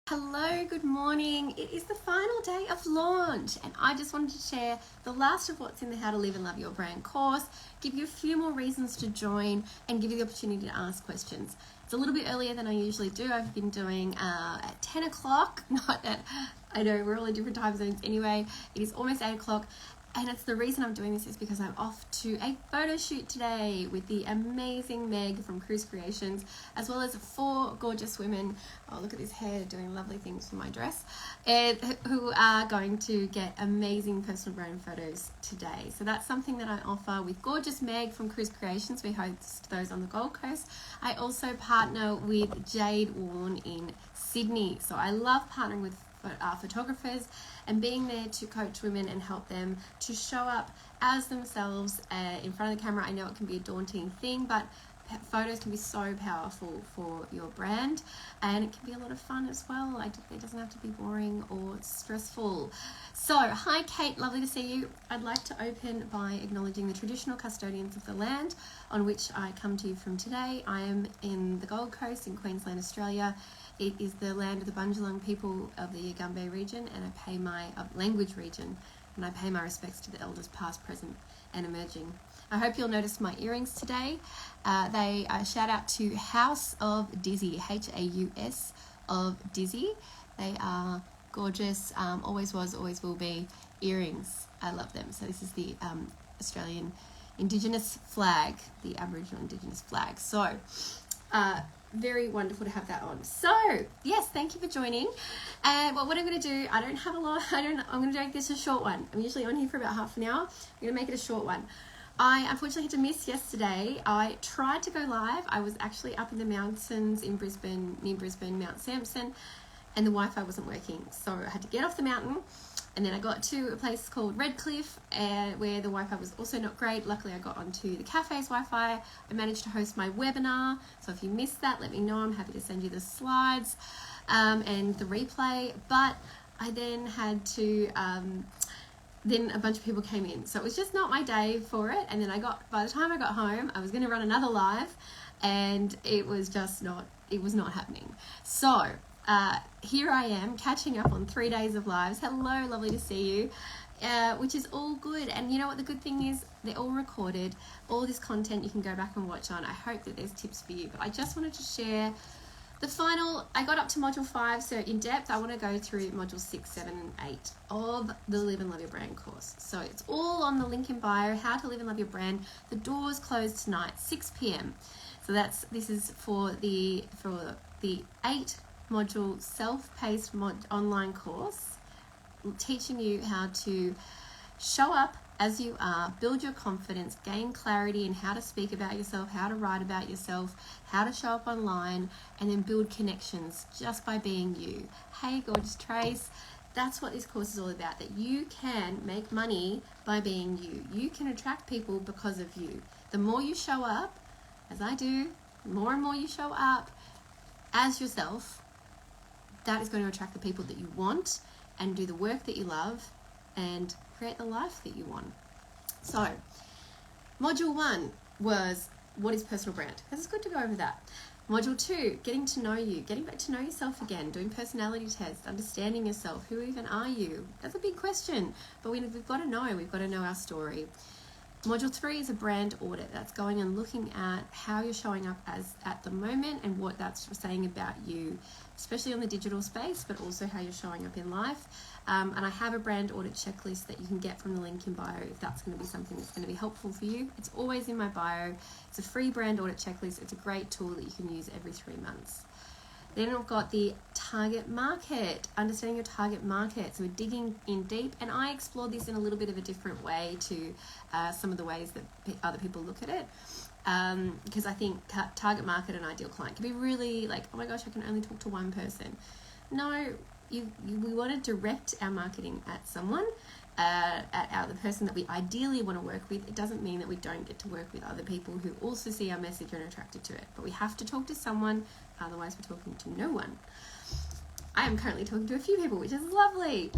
Hello, good morning. It is the final day of launch, and I just wanted to share the last of what's in the How to Live and Love Your Brand course, give you a few more reasons to join, and give you the opportunity to ask questions. It's a little bit earlier than I usually do. I've been doing at 10 o'clock, not that I know we're all in different time zones anyway. It is almost 8 o'clock. And it's the reason I'm doing this is because I'm off to a photo shoot today with the amazing Meg from Cruise Creations, as well as 4 gorgeous women. Oh, look at this hair doing lovely things for my dress, and who are going to get amazing personal brand photos today. So that's something that I offer with gorgeous Meg from Cruise Creations. We host those on the Gold Coast. I also partner with Jade Warren in Sydney. So I love partnering with photographers and being there to coach women and help them to show up as themselves in front of the camera. I know it can be a daunting thing, but photos can be so powerful for your brand, and it can be a lot of fun as well. It doesn't have to be boring or stressful. So, hi Kate, lovely to see you. I'd like to open by acknowledging the traditional custodians of the land on which I come to you from today. I am in the Gold Coast in Queensland, Australia. It is the land of the Bundjalung people of the Yugambeh region, and I pay my language region, and I pay my respects to the elders past, present, and emerging. I hope you'll notice my earrings today. They shout out to House of Dizzy, Haus of Dizzy. They are gorgeous, always was, always will be earrings. I love them. So this is the Australian Indigenous flag, the Aboriginal Indigenous flag. So very wonderful to have that on. So yes, thank you for joining. And what I'm going to do, I don't have a lot. I'm going to make this a short one. I'm usually on here for about half an hour. I'm going to make it a short one. I unfortunately had to miss yesterday. I tried to go live. I was actually up in the mountains in Brisbane, near Brisbane, Mount Sampson, and the Wi-Fi wasn't working. So I had to get off the mountain, and then I got to a place called Redcliffe where the Wi-Fi was also not great. Luckily, I got onto the cafe's Wi-Fi. I managed to host my webinar. So if you missed that, let me know. I'm happy to send you the slides and the replay. But I then had to... then a bunch of people came in, so it was just not my day for it. And then by the time I got home, I was going to run another live, and it was not happening. So here I am catching up on 3 days of lives. Hello, lovely to see you, which is all good. And you know what the good thing is? They're all recorded. All this content you can go back and watch on. I hope that there's tips for you, but I just wanted to share I got up to module 5, so in depth I want to go through modules 6, 7 and 8 of the Live and Love Your Brand course. So it's all on the link in bio, How to Live and Love Your Brand. The doors close tonight, 6 p.m. So this is for the 8 module self-paced online course, teaching you how to show up as you are, build your confidence, gain clarity in how to speak about yourself, how to write about yourself, how to show up online, and then build connections just by being you. Hey, gorgeous Trace, that's what this course is all about, that you can make money by being you. You can attract people because of you. The more you show up, as I do, the more and more you show up as yourself, that is going to attract the people that you want and do the work that you love and create the life that you want. So, module 1 was what is personal brand? Because it's good to go over that. Module 2, getting to know you, getting back to know yourself again, doing personality tests, understanding yourself. Who even are you? That's a big question, but we've got to know our story. Module 3 is a brand audit. That's going and looking at how you're showing up at the moment and what that's saying about you, especially on the digital space, but also how you're showing up in life. And I have a brand audit checklist that you can get from the link in bio if that's going to be something that's going to be helpful for you. It's always in my bio. It's a free brand audit checklist. It's a great tool that you can use every 3 months. Then I've got the target market, understanding your target market. So we're digging in deep, and I explored this in a little bit of a different way to some of the ways that other people look at it. Because I think target market and ideal client can be really like, oh my gosh, I can only talk to one person. No, we want to direct our marketing at someone, at the person that we ideally want to work with. It doesn't mean that we don't get to work with other people who also see our message and are attracted to it. But we have to talk to someone, otherwise we're talking to no one. I am currently talking to a few people, which is lovely.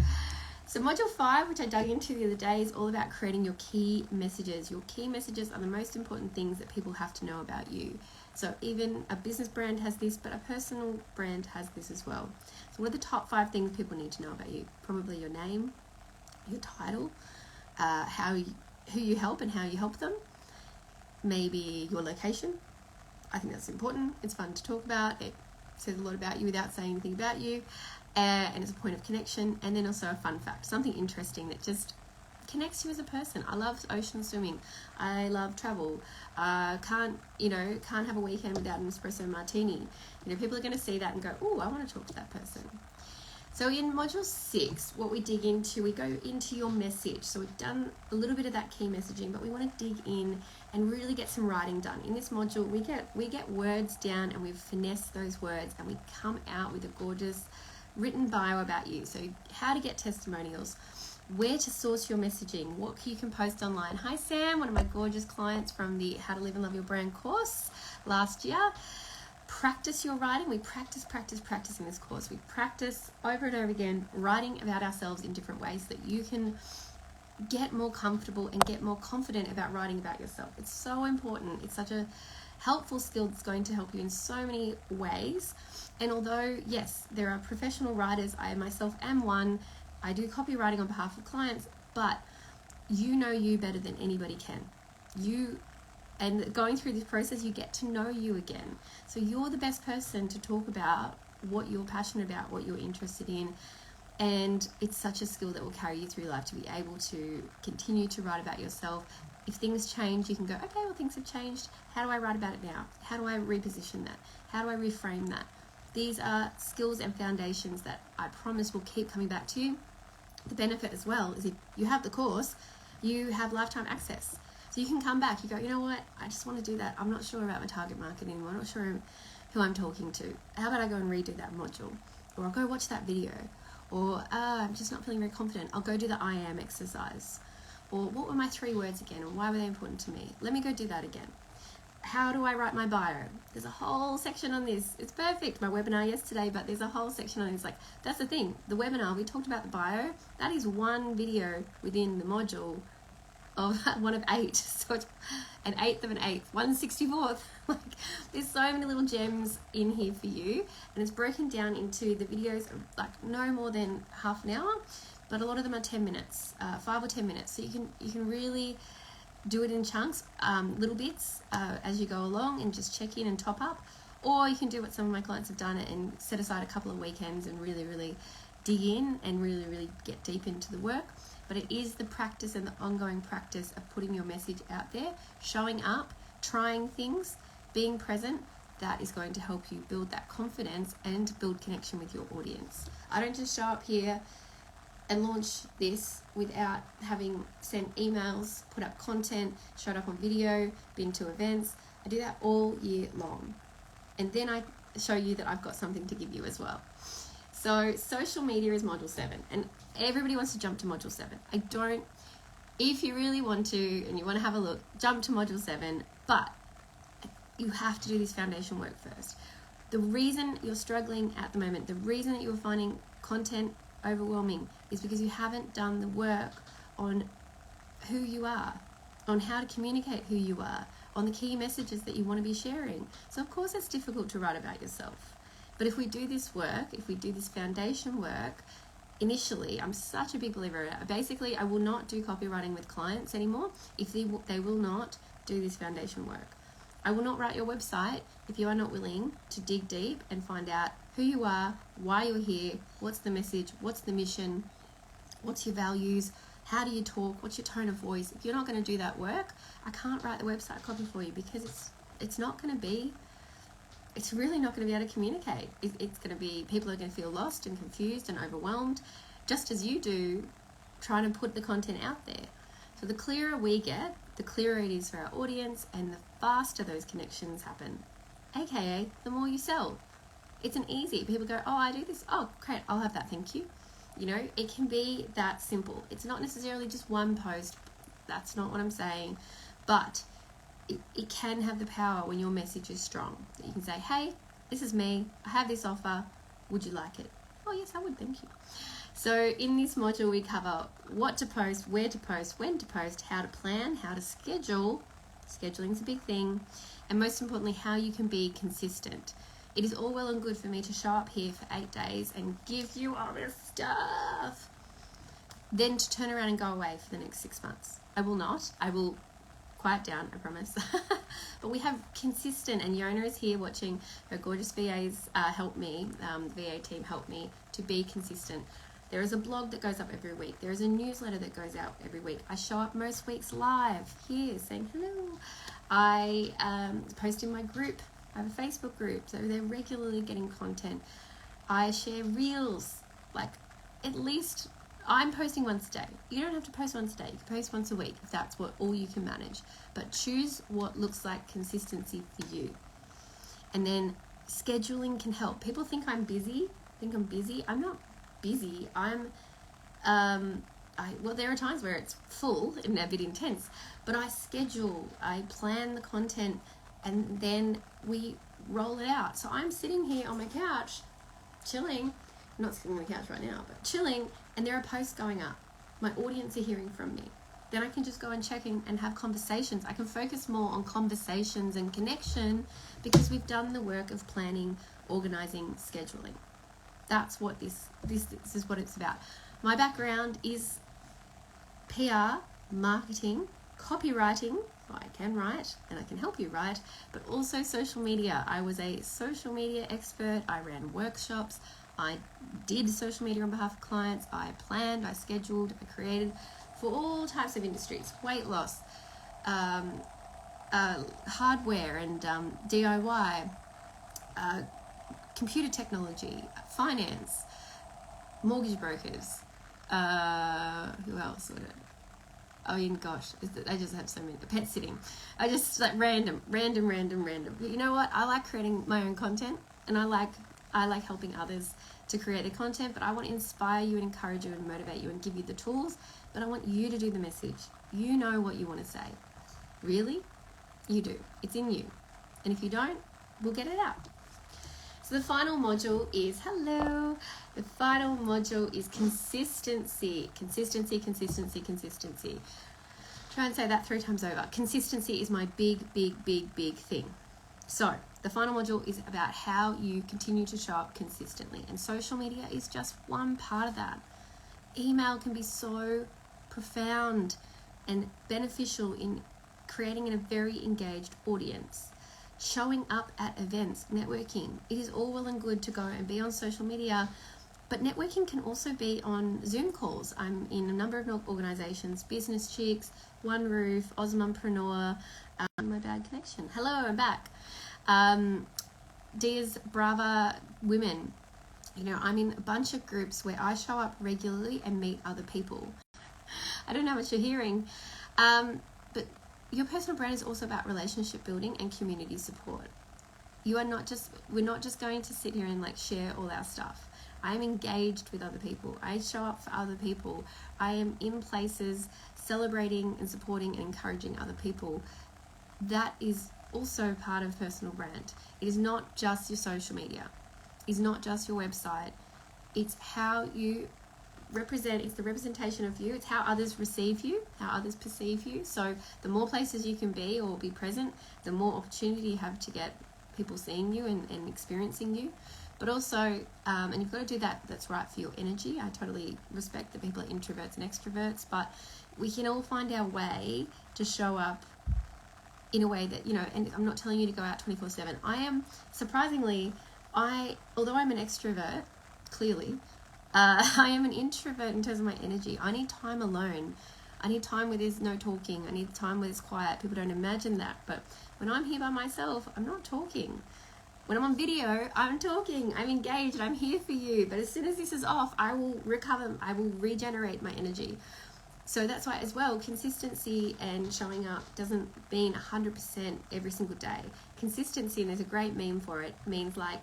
So module 5, which I dug into the other day, is all about creating your key messages. Your key messages are the most important things that people have to know about you. So even a business brand has this, but a personal brand has this as well. So what are the top 5 things people need to know about you? Probably your name, your title, who you help and how you help them, maybe your location. I think that's important. It's fun to talk about. It says a lot about you without saying anything about you, and it's a point of connection. And then also a fun fact, something interesting that just connects you as a person. I love ocean swimming. I love travel. Can't have a weekend without an espresso martini. People are going to see that and go, oh, I want to talk to that person. So in module 6, what we dig into, we go into your message. So we've done a little bit of that key messaging, but we want to dig in and really get some writing done. In this module, we get words down and we finesse those words, and we come out with a gorgeous written bio about you. So how to get testimonials, where to source your messaging, what you can post online. Hi Sam, one of my gorgeous clients from the How to Live and Love Your Brand course last year. Practice your writing. We practice in this course. We practice over and over again writing about ourselves in different ways so that you can get more comfortable and get more confident about writing about yourself. It's so important. It's such a helpful skill that's going to help you in so many ways. And although, yes, there are professional writers, I myself am one. I do copywriting on behalf of clients, but you know you better than anybody can. And going through this process, you get to know you again. So you're the best person to talk about what you're passionate about, what you're interested in. And it's such a skill that will carry you through life, to be able to continue to write about yourself. If things change, you can go, okay, well, things have changed. How do I write about it now? How do I reposition that? How do I reframe that? These are skills and foundations that I promise will keep coming back to you. The benefit as well is if you have the course, you have lifetime access. So you can come back, you go, you know what, I just want to do that. I'm not sure about my target market anymore. I'm not sure who I'm talking to. How about I go and redo that module? Or I'll go watch that video. Or I'm just not feeling very confident. I'll go do the I am exercise. Or what were my 3 words again, and why were they important to me? Let me go do that again. How do I write my bio? There's a whole section on this. It's perfect. My webinar yesterday, but there's a whole section on this. Like, that's the thing. The webinar, we talked about the bio. That is one video within the module of one of 8. So it's an 8th of an 8th, 1/64th. Like, there's so many little gems in here for you, and it's broken down into the videos of like no more than half an hour, but a lot of them are 10 minutes, 5 or 10 minutes. So you can really do it in chunks, little bits as you go along, and just check in and top up. Or you can do what some of my clients have done and set aside a couple of weekends and really dig in and really get deep into the work. But it is the practice and the ongoing practice of putting your message out there, showing up, trying things, being present. That is going to help you build that confidence and build connection with your audience. I don't just show up here and launch this without having sent emails, put up content, showed up on video, been to events. I do that all year long. And then I show you that I've got something to give you as well. So social media is module 7, and everybody wants to jump to module 7. If you really want to and you want to have a look, jump to module 7, but you have to do this foundation work first. The reason you're struggling at the moment, the reason that you're finding content overwhelming, is because you haven't done the work on who you are, on how to communicate who you are, on the key messages that you want to be sharing. So of course it's difficult to write about yourself. But if we do this work, if we do this foundation work, initially, I'm such a big believer. Basically, I will not do copywriting with clients anymore if they will not do this foundation work. I will not write your website if you are not willing to dig deep and find out who you are, why you're here, what's the message, what's the mission, what's your values, how do you talk, what's your tone of voice. If you're not going to do that work, I can't write the website copy for you, because it's really not going to be able to communicate. It's going to be, people are going to feel lost and confused and overwhelmed, just as you do trying to put the content out there. So the clearer we get, the clearer it is for our audience, and the faster those connections happen, aka the more you sell. It's an easy, people go, oh, I do this, oh great, I'll have that, thank you. It can be that simple. It's not necessarily just one post, that's not what I'm saying, but it can have the power when your message is strong. You can say, hey, this is me, I have this offer, would you like it? Oh yes, I would, thank you. So in this module we cover what to post, where to post, when to post, how to plan, how to schedule, Scheduling is a big thing. And most importantly, how you can be consistent. It is all well and good for me to show up here for 8 days and give you all this stuff, then to turn around and go away for the next 6 months. I will not. I will quiet down, I promise. But we have consistent, and Yona is here watching. Her gorgeous VAs help me, the VA team help me to be consistent. There is a blog that goes up every week. There is a newsletter that goes out every week. I show up most weeks live here saying hello. I post in my group. I have a Facebook group, so they're regularly getting content. I share reels, like at least I'm posting once a day. You don't have to post once a day. You can post once a week if that's what all you can manage. But choose what looks like consistency for you. And then scheduling can help. People think I'm busy. I'm not busy. Well, there are times where it's full and a bit intense, but I schedule, I plan the content, and then we roll it out. So I'm sitting here on my couch, chilling. I'm not sitting on the couch right now, but chilling, and there are posts going up. My audience are hearing from me. Then I can just go and check in and have conversations. I can focus more on conversations and connection because we've done the work of planning, organizing, scheduling. That's what this is what it's about. My background is PR, marketing, copywriting. I can write and I can help you write, but also social media. I was a social media expert. I ran workshops. I did social media on behalf of clients. I planned, I scheduled, I created for all types of industries, weight loss, hardware and DIY, computer technology, finance, mortgage brokers, who else would it? I mean, gosh, I just have so many. Pet sitting. I just like random. You know what? I like creating my own content, and I like helping others to create their content, but I want to inspire you and encourage you and motivate you and give you the tools, but I want you to do the message. You know what you want to say. Really? You do. It's in you. And if you don't, we'll get it out. So the final module is, the final module is consistency. Consistency. Try and say that 3 times over. Consistency is my big thing. So the final module is about how you continue to show up consistently. And social media is just one part of that. Email can be so profound and beneficial in creating a very engaged audience. Showing up at events, networking. It is all well and good to go and be on social media, but networking can also be on Zoom calls. I'm in a number of organizations, Business Chicks, One Roof, Osmompreneur, my bad connection. Hello, I'm back. Dia's Brava Women. You know, I'm in a bunch of groups where I show up regularly and meet other people. I don't know what you're hearing, but your personal brand is also about relationship building and community support. We're not just going to sit here and like share all our stuff. I am engaged with other people. I show up for other people. I am in places celebrating and supporting and encouraging other people. That is also part of personal brand. It is not just your social media. It's not just your website. It's how you represent. It's the representation of you. It's how others receive you, how others perceive you. So the more places you can be or be present, the more opportunity you have to get people seeing you and experiencing you. But also, and you've got to do that that's right for your energy. I totally respect that people are introverts and extroverts, but we can all find our way to show up in a way that, you know, and I'm not telling you to go out 24/7. I am, surprisingly, although I'm an extrovert, clearly, I am an introvert in terms of my energy. I need time alone. I need time where there's no talking. I need time where it's quiet. People don't imagine that. But when I'm here by myself, I'm not talking. When I'm on video, I'm talking. I'm engaged. I'm here for you. But as soon as this is off, I will recover. I will regenerate my energy. So that's why as well, consistency and showing up doesn't mean 100% every single day. Consistency, and there's a great meme for it, means like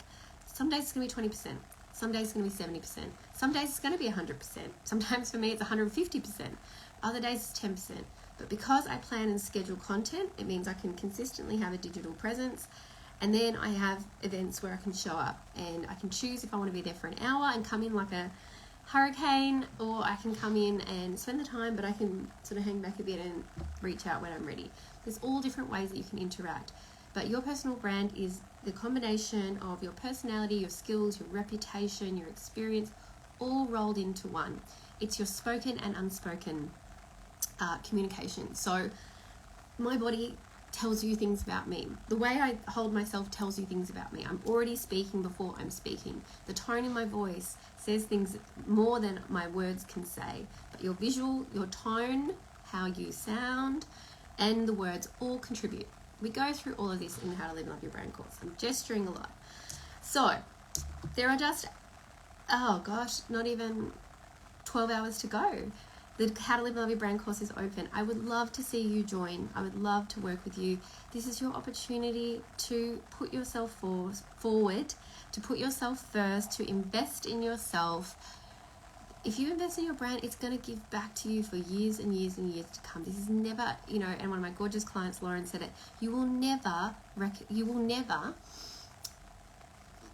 some days it's going to be 20%. Some days it's going to be 70%. Some days it's going to be 100%. Sometimes for me it's 150%. Other days it's 10%. But because I plan and schedule content, it means I can consistently have a digital presence. And then I have events where I can show up and I can choose if I want to be there for an hour and come in like a hurricane, or I can come in and spend the time, but I can sort of hang back a bit and reach out when I'm ready. There's all different ways that you can interact, but your personal brand is the combination of your personality, your skills, your reputation, your experience, all rolled into one. It's your spoken and unspoken communication. So my body tells you things about me. The way I hold myself tells you things about me. I'm already speaking before I'm speaking. The tone in my voice says things more than my words can say. But your visual, your tone, how you sound, and the words all contribute. We go through all of this in the How to Live and Love Your Brand course. I'm gesturing a lot. So there are just, not even 12 hours to go. The How to Live and Love Your Brand course is open. I would love to see you join. I would love to work with you. This is your opportunity to put yourself forward, to put yourself first, to invest in yourself. If you invest in your brand, it's going to give back to you for years and years and years to come. This is never, and one of my gorgeous clients, Lauren, said it, you will never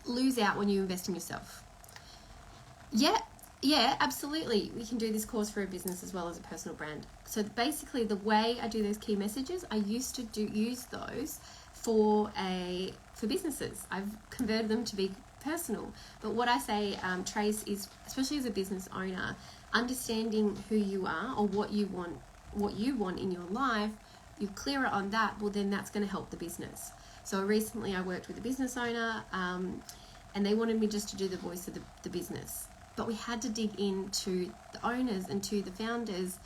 lose out when you invest in yourself. Yeah, absolutely. We can do this course for a business as well as a personal brand. So basically the way I do those key messages, I used to use those for businesses. I've converted them to be personal. But what I say, Trace, is especially as a business owner, understanding who you are or what you want in your life, you're clearer on that, well then that's going to help the business. So recently I worked with a business owner and they wanted me just to do the voice of the business. But we had to dig into the owners and to the founders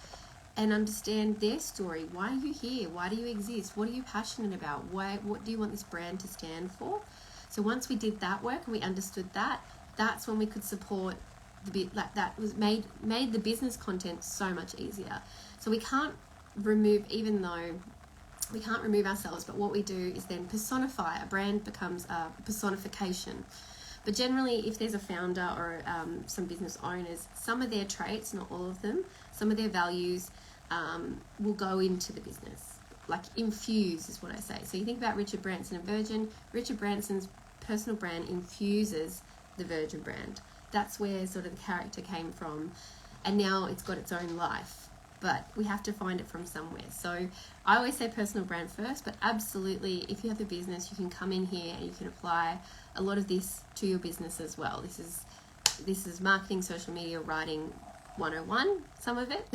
and understand their story. Why are you here? Why do you exist? What are you passionate about? What do you want this brand to stand for? So once we did that work and we understood that, that's when we could support that was made the business content so much easier. So we can't remove ourselves, but what we do is then personify. A brand becomes a personification. But generally, if there's a founder or some business owners, some of their traits, not all of them, some of their values will go into the business. Like infuse is what I say. So you think about Richard Branson and Virgin. Richard Branson's personal brand infuses the Virgin brand. That's where sort of the character came from. And now it's got its own life. But we have to find it from somewhere. So I always say personal brand first, but absolutely, if you have a business, you can come in here and you can apply a lot of this to your business as well. This is marketing, social media, writing 101, some of it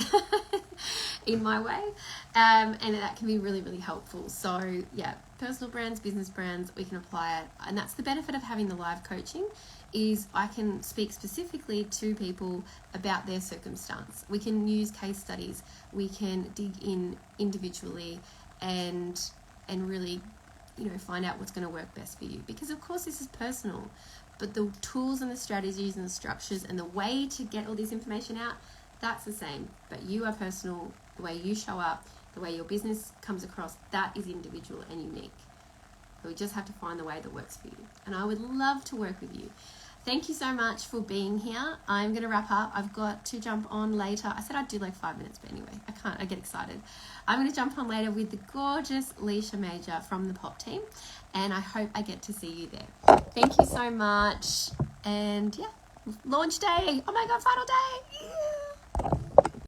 in my way, and that can be really, really helpful. So yeah, personal brands, business brands, we can apply it, and that's the benefit of having the live coaching, is I can speak specifically to people about their circumstance. We can use case studies, we can dig in individually and really find out what's going to work best for you, because of course this is personal, but the tools and the strategies and the structures and the way to get all this information out, that's the same. But you are personal. The way you show up, the way your business comes across, that is individual and unique. So we just have to find the way that works for you. And I would love to work with you. Thank you so much for being here. I'm going to wrap up. I've got to jump on later. I said I'd do like 5 minutes, but anyway, I get excited. I'm going to jump on later with the gorgeous Leisha Major from the Pop team, and I hope I get to see you there. Thank you so much. And yeah, launch day. Oh my God, final day.